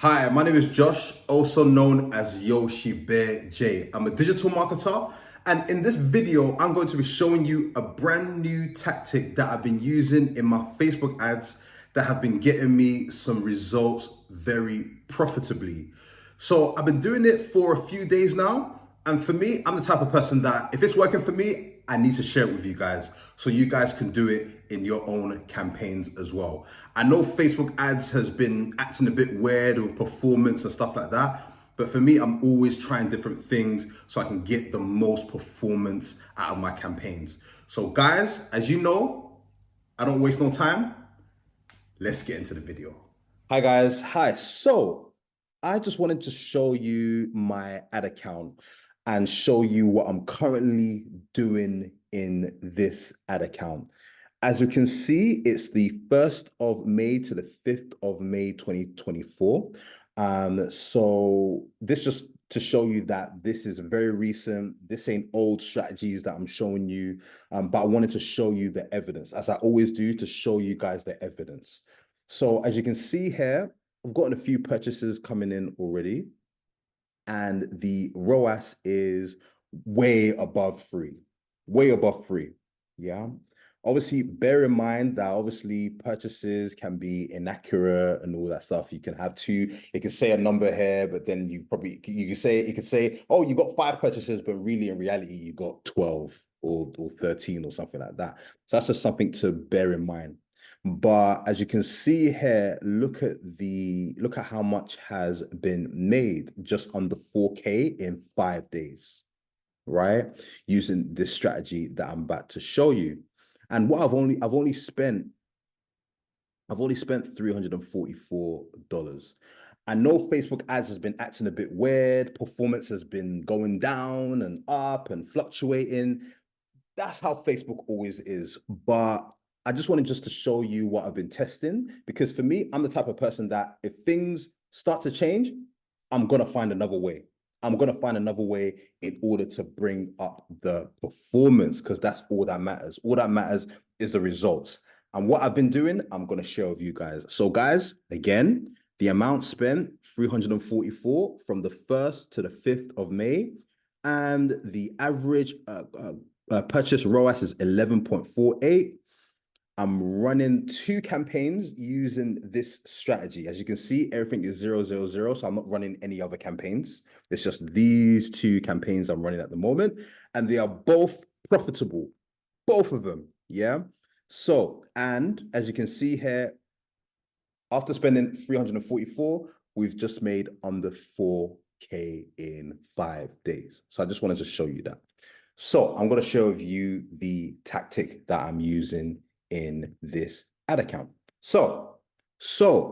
Hi, my name is Josh, also known as Yoshi Bear J. I'm a digital marketer, and in this video, I'm going to be showing you a brand new tactic that I've been using in my Facebook ads that have been getting me some results very profitably. So I've been doing it for a few days now, and for me, I'm the type of person that if it's working for me, I need to share it with you guys so you guys can do it in your own campaigns as well. I know Facebook ads has been acting a bit weird with performance and stuff like that, but for me, I'm always trying different things so I can get the most performance out of my campaigns. So guys, as you know, I don't waste no time. Let's get into the video. Hi guys, hi. So I just wanted to show you my ad account and show you what I'm currently doing in this ad account. As you can see, it's the 1st of May to the 5th of May 2024. So this just to show you that this is very recent. This ain't old strategies that I'm showing you, but I wanted to show you the evidence, as I always do, to show you guys the evidence. So as you can see here, I've gotten a few purchases coming in already, and the ROAS is way above three, way above three. Yeah. Obviously, bear in mind that obviously purchases can be inaccurate and all that stuff. You can have two, it can say a number here, but then you can say, it could say, oh, you got 5 purchases, but really in reality, you got 12 or 13 or something like that. So that's just something to bear in mind. But as you can see here, look at how much has been made just under 4K in 5 days, right? Using this strategy that I'm about to show you. And what I've only spent $344. I know Facebook ads has been acting a bit weird. Performance has been going down and up and fluctuating. That's how Facebook always is. But I just wanted just to show you what I've been testing, because for me, I'm the type of person that if things start to change, I'm going to find another way. I'm going to find another way in order to bring up the performance, because that's all that matters. All that matters is the results. And what I've been doing, I'm going to share with you guys. So guys, again, the amount spent, 344 from the 1st to the 5th of May. And the average purchase ROAS is 11.48. I'm running 2 campaigns using this strategy. As you can see, everything is 000. So I'm not running any other campaigns. It's just these 2 campaigns I'm running at the moment. And they are both profitable, both of them. Yeah. So, and as you can see here, after spending 344, we've just made under 4K in 5 days. So I just wanted to show you that. So I'm going to share with you the tactic that I'm using in this ad account. So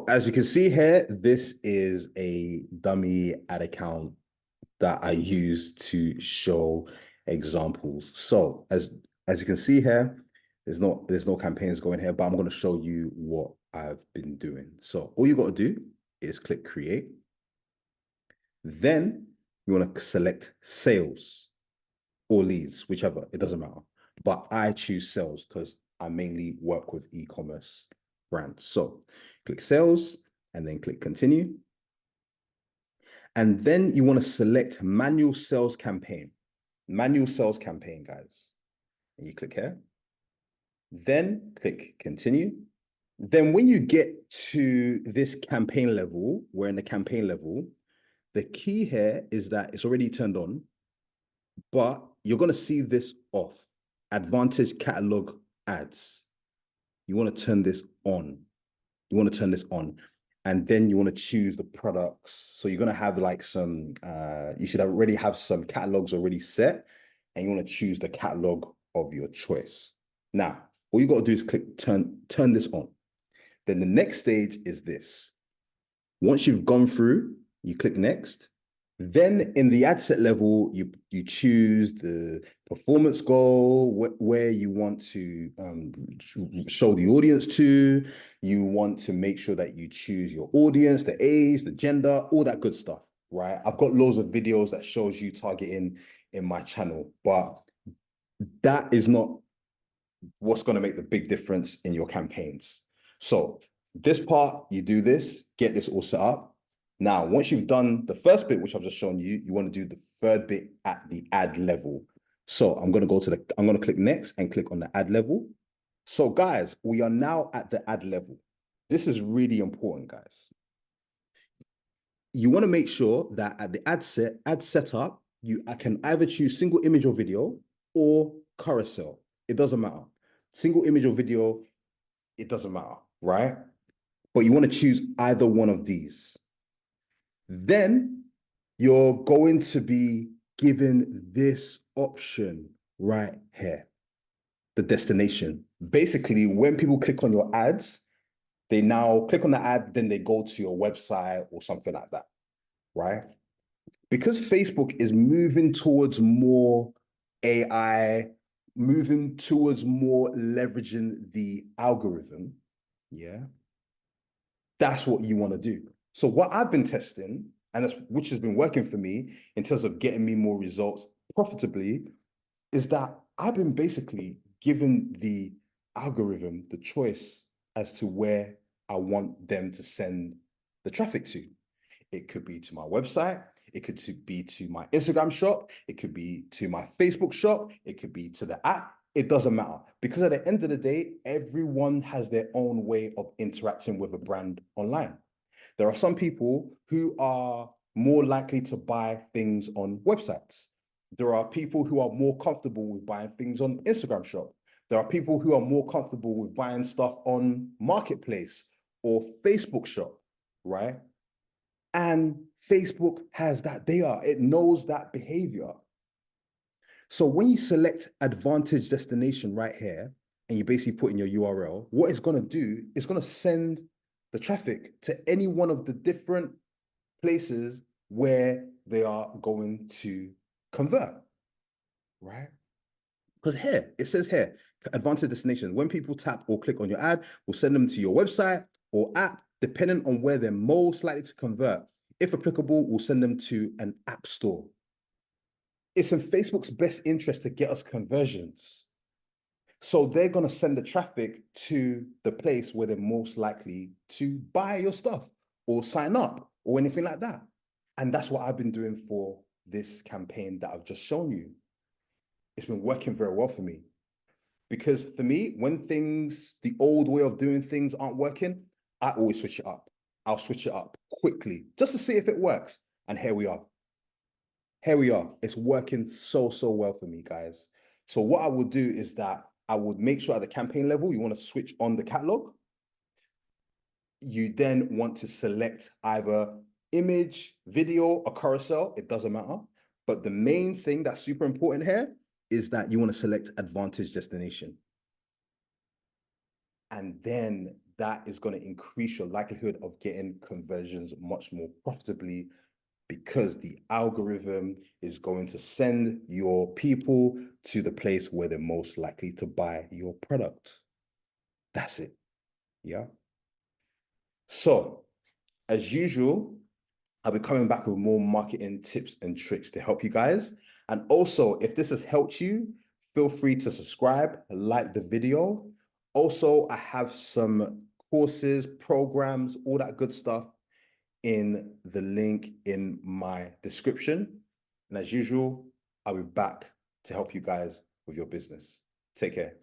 as you can see here, this is a dummy ad account that I use to show examples. So as you can see here, there's no campaigns going here, but I'm going to show you what I've been doing. So all you got to do is click create. Then you want to select sales or leads, whichever, it doesn't matter. But I choose sales because I mainly work with e-commerce brands. So click sales and then click continue. And then you want to select manual sales campaign. Manual sales campaign, guys. And you click here. Then click continue. Then when you get to this campaign level, we're in the campaign level, the key here is that it's already turned on, but you're going to see this off. Advantage catalog ads. You want to turn this on. You want to turn this on. And then you want to choose the products. So you're going to have like some, you should already have some catalogs already set. And you want to choose the catalog of your choice. Now, all you got to do is click turn this on. Then the next stage is this. Once you've gone through, you click next. Then in the ad set level, you choose the performance goal, where you want to show the audience to. You want to make sure that you choose your audience, the age, the gender, all that good stuff, right? I've got loads of videos that shows you targeting in my channel, but that is not what's going to make the big difference in your campaigns. So this part, you do this, get this all set up. Now, once you've done the first bit, which I've just shown you, you want to do the third bit at the ad level. So I'm going to click next and click on the ad level. So guys, we are now at the ad level. This is really important, guys. You want to make sure that at the ad setup, I can either choose single image or video or carousel. It doesn't matter. Single image or video, it doesn't matter, right? But you want to choose either one of these. Then you're going to be given this option right here, the destination. Basically, when people click on your ads, they now click on the ad, then they go to your website or something like that, right? Because Facebook is moving towards more AI, moving towards more leveraging the algorithm, yeah, that's what you want to do. So what I've been testing, and which has been working for me in terms of getting me more results profitably, is that I've been basically giving the algorithm the choice as to where I want them to send the traffic to. It could be to my website. It could be to my Instagram shop. It could be to my Facebook shop. It could be to the app. It doesn't matter, because at the end of the day, everyone has their own way of interacting with a brand online. There are some people who are more likely to buy things on websites. There are people who are more comfortable with buying things on Instagram shop. There are people who are more comfortable with buying stuff on Marketplace or Facebook shop, right? And Facebook has that data. It knows that behavior. So when you select advantage destination right here, and you basically put in your URL, what it's going to do is going to send the traffic to any one of the different places where they are going to convert, right? Because here, it says here, advanced destination. When people tap or click on your ad, we'll send them to your website or app, depending on where they're most likely to convert. If applicable, we'll send them to an app store. It's in Facebook's best interest to get us conversions. So they're going to send the traffic to the place where they're most likely to buy your stuff or sign up or anything like that. And that's what I've been doing for this campaign that I've just shown you. It's been working very well for me. Because for me, when the old way of doing things aren't working, I always switch it up. I'll switch it up quickly just to see if it works. And here we are. Here we are. It's working so, so well for me, guys. So what I would do is that I would make sure at the campaign level, you want to switch on the catalog. You then want to select either image, video, or carousel. It doesn't matter. But the main thing that's super important here is that you want to select advantage destination. And then that is going to increase your likelihood of getting conversions much more profitably, because the algorithm is going to send your people to the place where they're most likely to buy your product. That's it. Yeah. So, as usual, I'll be coming back with more marketing tips and tricks to help you guys. And also, if this has helped you, feel free to subscribe, like the video. Also, I have some courses, programs, all that good stuff in the link in my description. And as usual, I'll be back to help you guys with your business. Take care.